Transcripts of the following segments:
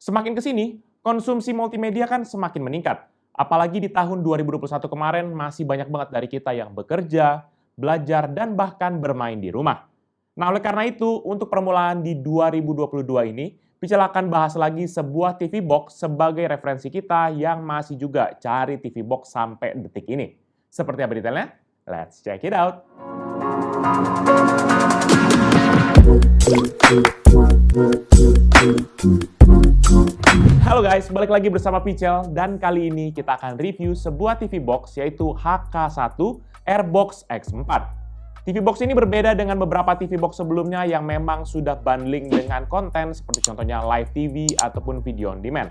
Semakin ke sini, konsumsi multimedia kan semakin meningkat. Apalagi di tahun 2021 kemarin masih banyak banget dari kita yang bekerja, belajar, dan bahkan bermain di rumah. Nah, oleh karena itu, untuk permulaan di 2022 ini, Pical akan bahas lagi sebuah TV box sebagai referensi kita yang masih juga cari TV box sampai detik ini. Seperti apa detailnya? Let's check it out! Halo guys, balik lagi bersama Pical dan kali ini kita akan review sebuah TV box yaitu HK1 Airbox X4. TV box ini berbeda dengan beberapa TV box sebelumnya yang memang sudah bundling dengan konten seperti contohnya live TV ataupun video on demand.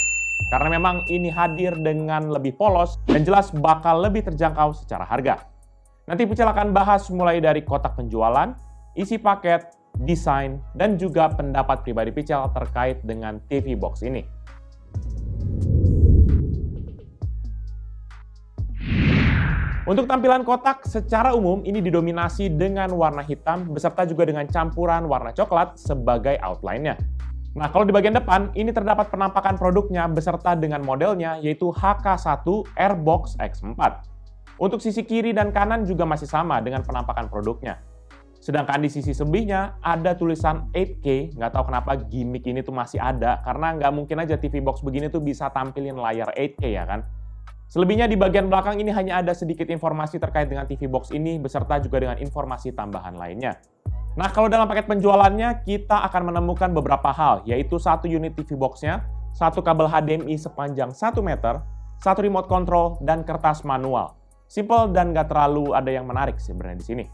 Karena memang ini hadir dengan lebih polos dan jelas bakal lebih terjangkau secara harga. Nanti Pical akan bahas mulai dari kotak penjualan, isi paket, desain, dan juga pendapat pribadi Pical terkait dengan TV box ini. Untuk tampilan kotak, secara umum ini didominasi dengan warna hitam beserta juga dengan campuran warna coklat sebagai outline-nya. Nah, kalau di bagian depan, ini terdapat penampakan produknya beserta dengan modelnya yaitu HK1 Airbox X4. Untuk sisi kiri dan kanan juga masih sama dengan penampakan produknya. Sedangkan di sisi sebelahnya ada tulisan 8K, nggak tahu kenapa gimmick ini tuh masih ada, karena nggak mungkin aja TV box begini tuh bisa tampilin layar 8K ya kan. Selebihnya di bagian belakang ini hanya ada sedikit informasi terkait dengan TV box ini, beserta juga dengan informasi tambahan lainnya. Nah, kalau dalam paket penjualannya, kita akan menemukan beberapa hal, yaitu satu unit TV box-nya, satu kabel HDMI sepanjang 1 meter, satu remote control, dan kertas manual. Simple dan nggak terlalu ada yang menarik sebenarnya di sini.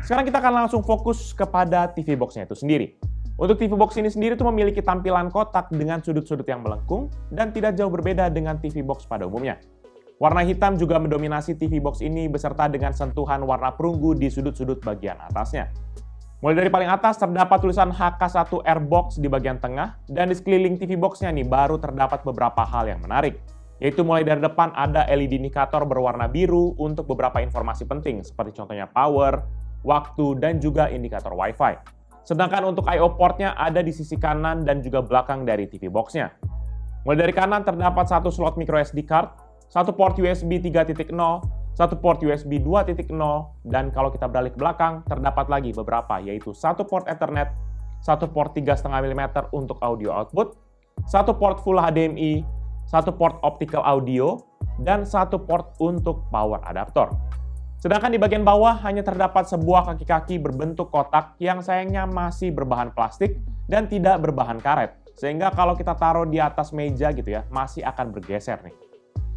Sekarang kita akan langsung fokus kepada TV box-nya itu sendiri. Untuk TV box ini sendiri tuh memiliki tampilan kotak dengan sudut-sudut yang melengkung dan tidak jauh berbeda dengan TV box pada umumnya. Warna hitam juga mendominasi TV box ini beserta dengan sentuhan warna perunggu di sudut-sudut bagian atasnya. Mulai dari paling atas terdapat tulisan HK1 Airbox di bagian tengah dan di sekeliling TV box-nya nih baru terdapat beberapa hal yang menarik. Yaitu mulai dari depan ada LED indikator berwarna biru untuk beberapa informasi penting seperti contohnya power, waktu, dan juga indikator Wi-Fi. Sedangkan untuk I/O port-nya ada di sisi kanan dan juga belakang dari TV box-nya. Mulai dari kanan terdapat satu slot microSD card, satu port USB 3.0, satu port USB 2.0, dan kalau kita beralih ke belakang terdapat lagi beberapa yaitu satu port Ethernet, satu port 3,5 mm untuk audio output, satu port Full HDMI, satu port optical audio, dan satu port untuk power adaptor. Sedangkan di bagian bawah hanya terdapat sebuah kaki-kaki berbentuk kotak yang sayangnya masih berbahan plastik dan tidak berbahan karet. Sehingga kalau kita taruh di atas meja gitu ya, masih akan bergeser nih.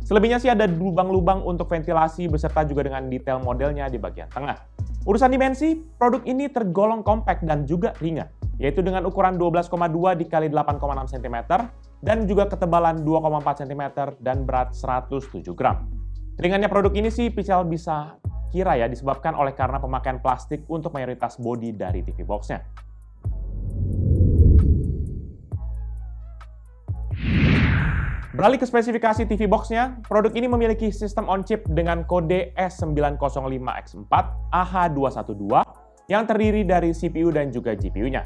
Selebihnya sih ada lubang-lubang untuk ventilasi beserta juga dengan detail modelnya di bagian tengah. Urusan dimensi, produk ini tergolong compact dan juga ringan, yaitu dengan ukuran 12,2 x 8,6 cm dan juga ketebalan 2,4 cm dan berat 107 gram. Ringannya produk ini sih Pical bisa kira ya disebabkan oleh karena pemakaian plastik untuk mayoritas bodi dari TV box-nya. Beralih ke spesifikasi TV box-nya, produk ini memiliki sistem on-chip dengan kode S905X4 AH212 yang terdiri dari CPU dan juga GPU-nya.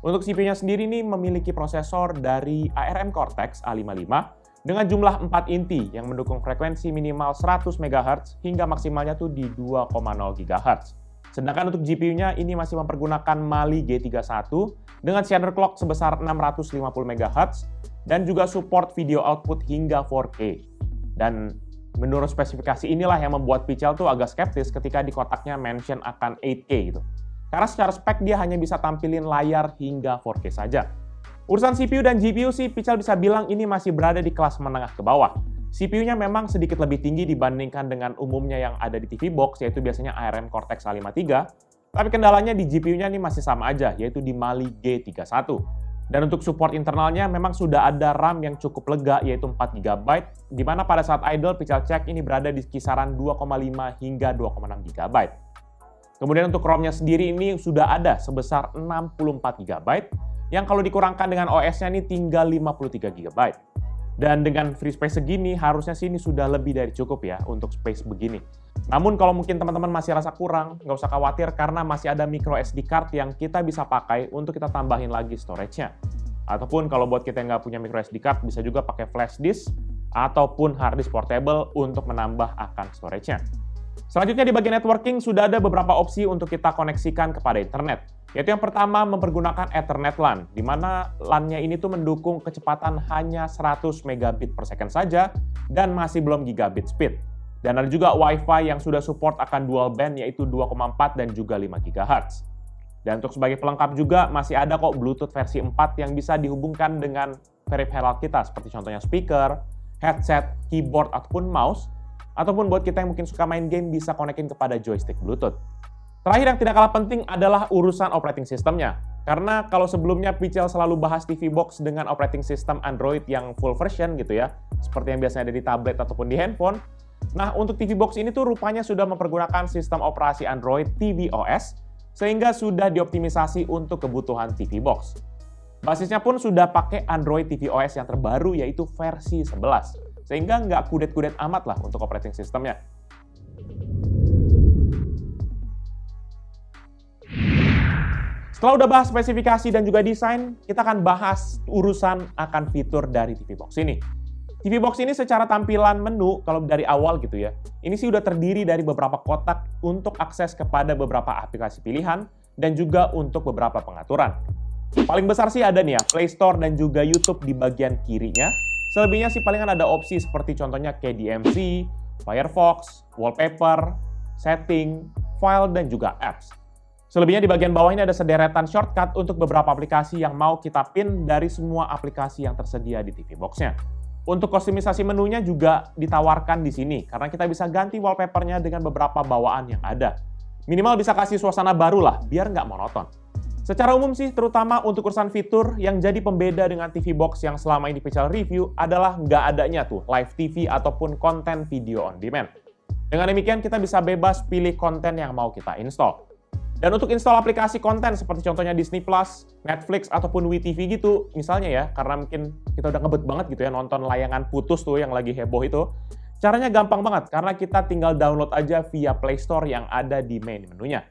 Untuk CPU-nya sendiri ini memiliki prosesor dari ARM Cortex A55 dengan jumlah 4 inti yang mendukung frekuensi minimal 100 MHz hingga maksimalnya tuh di 2,0 GHz. Sedangkan untuk GPU-nya ini masih mempergunakan Mali G31 dengan standard clock sebesar 650 MHz dan juga support video output hingga 4K. Dan menurut spesifikasi inilah yang membuat Pical tuh agak skeptis ketika di kotaknya mention akan 8K gitu. Karena secara spek dia hanya bisa tampilin layar hingga 4K saja. Urusan CPU dan GPU sih, Pical bisa bilang ini masih berada di kelas menengah ke bawah. CPU-nya memang sedikit lebih tinggi dibandingkan dengan umumnya yang ada di TV box, yaitu biasanya ARM Cortex A53. Tapi kendalanya di GPU-nya ini masih sama aja, yaitu di Mali G31. Dan untuk support internalnya memang sudah ada RAM yang cukup lega, yaitu 4 GB, di mana pada saat idle Pical cek ini berada di kisaran 2,5 hingga 2,6 GB. Kemudian untuk ROM-nya sendiri ini sudah ada sebesar 64 GB, yang kalau dikurangkan dengan OS-nya ini tinggal 53 GB. Dan dengan free space segini, harusnya sih ini sudah lebih dari cukup ya untuk space begini. Namun kalau mungkin teman-teman masih rasa kurang, nggak usah khawatir karena masih ada micro SD card yang kita bisa pakai untuk kita tambahin lagi storage-nya. Ataupun kalau buat kita yang nggak punya micro SD card, bisa juga pakai flash disk ataupun hard disk portable untuk menambah akan storage-nya. Selanjutnya di bagian networking sudah ada beberapa opsi untuk kita koneksikan kepada internet. Yaitu yang pertama mempergunakan Ethernet LAN, di mana LAN-nya ini tuh mendukung kecepatan hanya 100 megabit per second saja dan masih belum gigabit speed. Dan ada juga Wi-Fi yang sudah support akan dual band yaitu 2,4 dan juga 5 GHz. Dan untuk sebagai pelengkap juga masih ada kok Bluetooth versi 4 yang bisa dihubungkan dengan peripheral kita seperti contohnya speaker, headset, keyboard ataupun mouse, ataupun buat kita yang mungkin suka main game bisa konekin kepada joystick Bluetooth. Terakhir yang tidak kalah penting adalah urusan operating systemnya. Karena kalau sebelumnya Pichel selalu bahas TV Box dengan operating system Android yang full version gitu ya, seperti yang biasanya ada di tablet ataupun di handphone. Nah, untuk TV Box ini tuh rupanya sudah mempergunakan sistem operasi Android tvOS, sehingga sudah dioptimisasi untuk kebutuhan TV Box. Basisnya pun sudah pakai Android tvOS yang terbaru yaitu versi 11, sehingga nggak kudet-kudet amat lah untuk operating systemnya. Setelah udah bahas spesifikasi dan juga desain, kita akan bahas urusan akan fitur dari TV Box ini. TV Box ini secara tampilan menu, kalau dari awal gitu ya, ini sih udah terdiri dari beberapa kotak untuk akses kepada beberapa aplikasi pilihan dan juga untuk beberapa pengaturan. Paling besar sih ada nih ya, Play Store dan juga YouTube di bagian kirinya. Selebihnya sih palingan ada opsi seperti contohnya KDMC, Firefox, Wallpaper, Setting, File, dan juga Apps. Selebihnya di bagian bawah ini ada sederetan shortcut untuk beberapa aplikasi yang mau kita pin dari semua aplikasi yang tersedia di TV Box-nya. Untuk kustomisasi menunya juga ditawarkan di sini, karena kita bisa ganti wallpaper-nya dengan beberapa bawaan yang ada. Minimal bisa kasih suasana baru lah, biar nggak monoton. Secara umum sih, terutama untuk urusan fitur, yang jadi pembeda dengan TV Box yang selama ini Pichel review adalah nggak adanya tuh live TV ataupun konten video on demand. Dengan demikian, kita bisa bebas pilih konten yang mau kita install. Dan untuk install aplikasi konten seperti contohnya Disney+, Netflix, ataupun WeTV gitu, misalnya ya, karena mungkin kita udah ngebet banget gitu ya nonton layangan putus tuh yang lagi heboh itu, caranya gampang banget karena kita tinggal download aja via Play Store yang ada di main menunya.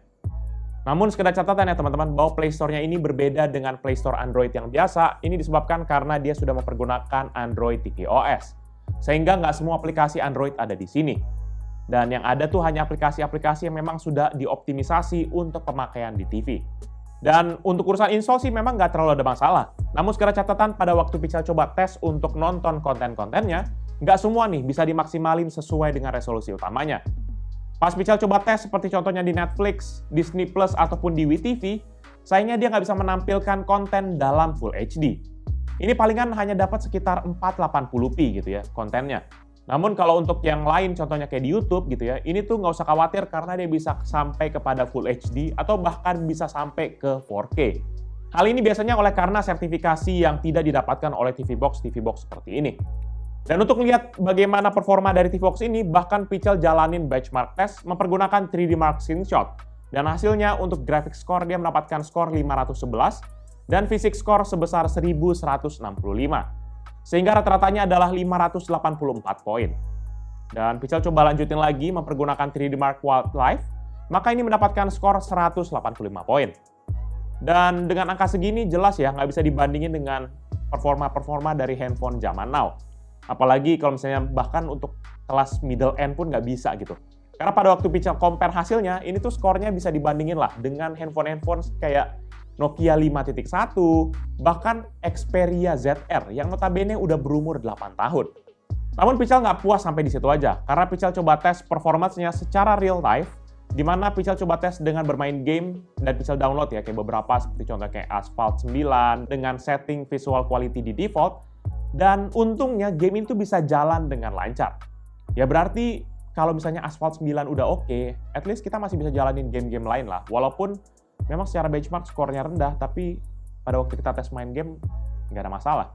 Namun sekedar catatan ya teman-teman, bahwa Play Store-nya ini berbeda dengan Play Store Android yang biasa, ini disebabkan karena dia sudah mempergunakan Android tvOS. Sehingga nggak semua aplikasi Android ada di sini. Dan yang ada tuh hanya aplikasi-aplikasi yang memang sudah dioptimisasi untuk pemakaian di TV. Dan untuk urusan install sih memang nggak terlalu ada masalah. Namun secara catatan pada waktu Pichel coba tes untuk nonton konten-kontennya, nggak semua nih bisa dimaksimalin sesuai dengan resolusi utamanya. Pas Pichel coba tes seperti contohnya di Netflix, Disney+, ataupun di WeTV, sayangnya dia nggak bisa menampilkan konten dalam Full HD. Ini palingan hanya dapat sekitar 480p gitu ya kontennya. Namun kalau untuk yang lain, contohnya kayak di YouTube gitu ya, ini tuh nggak usah khawatir karena dia bisa sampai kepada Full HD atau bahkan bisa sampai ke 4K. Hal ini biasanya oleh karena sertifikasi yang tidak didapatkan oleh TV Box seperti ini. Dan untuk melihat bagaimana performa dari TV Box ini, bahkan Pichel jalanin benchmark test mempergunakan 3D Mark Screenshot. Dan hasilnya untuk graphic score dia mendapatkan skor 511 dan physics score sebesar 1165. Sehingga rata-ratanya adalah 584 poin. Dan Pichel coba lanjutin lagi mempergunakan 3D Mark Wildlife, maka ini mendapatkan skor 185 poin. Dan dengan angka segini jelas ya nggak bisa dibandingin dengan performa-performa dari handphone zaman now. Apalagi kalau misalnya bahkan untuk kelas middle end pun nggak bisa gitu. Karena pada waktu Pichel compare hasilnya, ini tuh skornya bisa dibandingin lah dengan handphone-handphone kayak Nokia 5.1, bahkan Xperia ZR yang notabene udah berumur 8 tahun. Namun Pichel nggak puas sampai di situ aja, karena Pichel coba tes performance-nya secara real life, di mana Pichel coba tes dengan bermain game dan Pichel download ya, kayak beberapa seperti contohnya kayak Asphalt 9 dengan setting visual quality di default, dan untungnya game itu bisa jalan dengan lancar. Ya berarti kalau misalnya Asphalt 9 udah oke, at least kita masih bisa jalanin game-game lain lah, walaupun memang secara benchmark skornya rendah, tapi pada waktu kita tes main game, nggak ada masalah.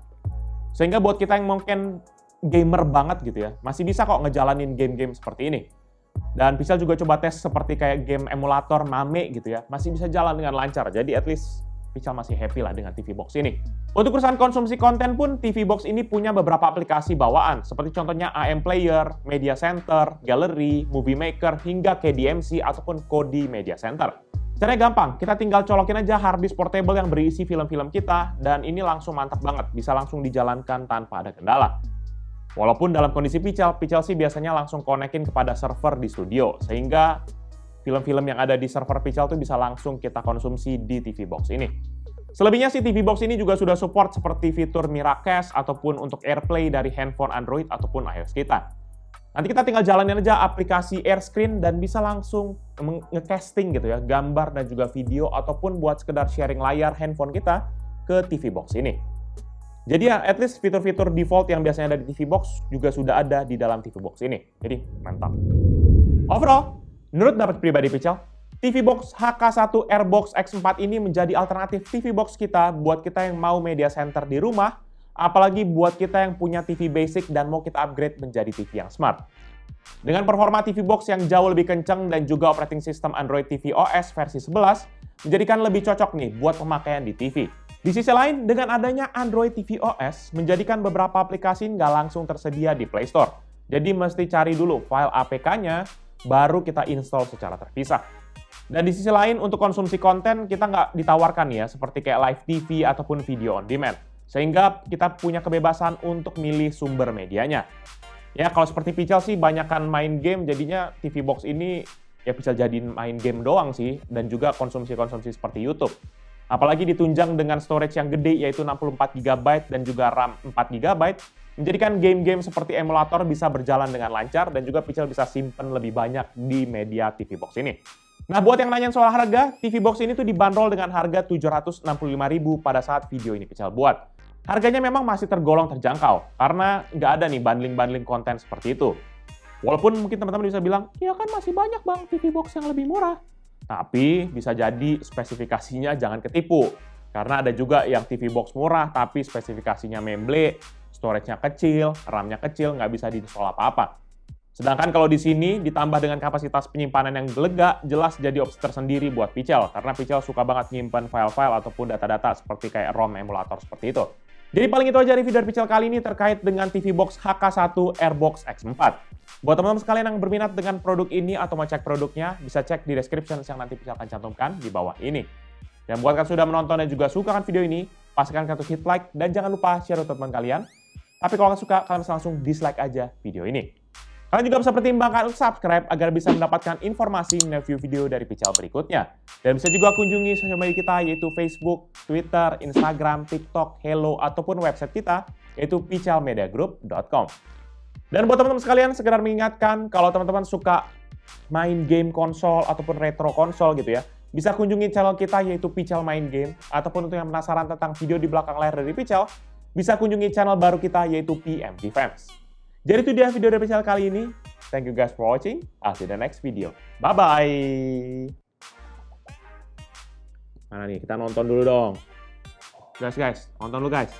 Sehingga buat kita yang mungkin gamer banget gitu ya, masih bisa kok ngejalanin game-game seperti ini. Dan Pichel juga coba tes seperti kayak game emulator Mame gitu ya, masih bisa jalan dengan lancar. Jadi at least Pical masih happy lah dengan TV Box ini. Untuk urusan konsumsi konten pun, TV Box ini punya beberapa aplikasi bawaan, seperti contohnya AM Player, Media Center, Gallery, Movie Maker, hingga KDMC ataupun Kodi Media Center. Caranya gampang, kita tinggal colokin aja hard disk portable yang berisi film-film kita, dan ini langsung mantap banget, bisa langsung dijalankan tanpa ada kendala. Walaupun dalam kondisi Pical sih biasanya langsung konekin kepada server di studio, sehingga film-film yang ada di server Pical tuh bisa langsung kita konsumsi di TV Box ini. Selebihnya sih TV Box ini juga sudah support seperti fitur Miracast ataupun untuk AirPlay dari handphone Android ataupun iOS kita. Nanti kita tinggal jalanin aja aplikasi AirScreen dan bisa langsung nge-casting gitu ya, gambar dan juga video ataupun buat sekedar sharing layar handphone kita ke TV Box ini. Jadi ya, at least fitur-fitur default yang biasanya ada di TV Box juga sudah ada di dalam TV Box ini. Jadi mantap. Overall, menurut pendapat pribadi Pical, TV Box HK1 Airbox X4 ini menjadi alternatif TV Box kita buat kita yang mau media center di rumah, apalagi buat kita yang punya TV basic dan mau kita upgrade menjadi TV yang smart. Dengan performa TV Box yang jauh lebih kencang dan juga operating system Android TV OS versi 11, menjadikan lebih cocok nih buat pemakaian di TV. Di sisi lain, dengan adanya Android TV OS, menjadikan beberapa aplikasi nggak langsung tersedia di Play Store. Jadi mesti cari dulu file APK-nya, baru kita install secara terpisah. Dan di sisi lain, untuk konsumsi konten, kita nggak ditawarkan ya, seperti kayak live TV ataupun video on demand. Sehingga kita punya kebebasan untuk milih sumber medianya. Ya, kalau seperti Pical sih, banyakan main game, jadinya TV Box ini ya bisa jadiin main game doang sih, dan juga konsumsi-konsumsi seperti YouTube. Apalagi ditunjang dengan storage yang gede, yaitu 64 GB dan juga RAM 4 GB, menjadikan game-game seperti emulator bisa berjalan dengan lancar, dan juga Pical bisa simpen lebih banyak di media TV Box ini. Nah, buat yang nanyain soal harga, TV Box ini tuh dibanderol dengan harga Rp765.000 pada saat video ini Pical buat. Harganya memang masih tergolong terjangkau, karena nggak ada nih bundling-bundling konten seperti itu. Walaupun mungkin teman-teman bisa bilang, ya kan masih banyak bang TV Box yang lebih murah. Tapi bisa jadi spesifikasinya jangan ketipu. Karena ada juga yang TV Box murah, tapi spesifikasinya memble, storage-nya kecil, RAM-nya kecil, nggak bisa di-install apa-apa. Sedangkan kalau di sini ditambah dengan kapasitas penyimpanan yang lega, jelas jadi opsi tersendiri buat Pical, karena Pical suka banget nyimpan file-file ataupun data-data seperti kayak ROM emulator seperti itu. Jadi paling itu aja review dari Pical kali ini terkait dengan TV Box HK1 Airbox X4. Buat teman-teman sekalian yang berminat dengan produk ini atau mau cek produknya, bisa cek di description yang nanti Pical akan cantumkan di bawah ini. Dan buat kalian sudah menonton dan juga suka kan video ini, pastikan kalian hit like dan jangan lupa share ke teman kalian. Tapi kalau kalian suka, kalian bisa langsung dislike aja video ini. Kalian juga bisa pertimbangkan untuk subscribe agar bisa mendapatkan informasi review video dari Pical berikutnya. Dan bisa juga kunjungi sosial media kita yaitu Facebook, Twitter, Instagram, TikTok, Hello, ataupun website kita yaitu picalmediagroup.com. Dan buat teman-teman sekalian, sekedar mengingatkan kalau teman-teman suka main game konsol ataupun retro konsol gitu ya, bisa kunjungi channel kita yaitu Pical Main Game, ataupun untuk yang penasaran tentang video di belakang layar dari Pical, bisa kunjungi channel baru kita yaitu PM Defense. Jadi itu dia video dari Pical kali ini. Thank you guys for watching. I'll see you in the next video. Bye-bye. Mana nih? Kita nonton dulu dong. Guys, nonton dulu guys.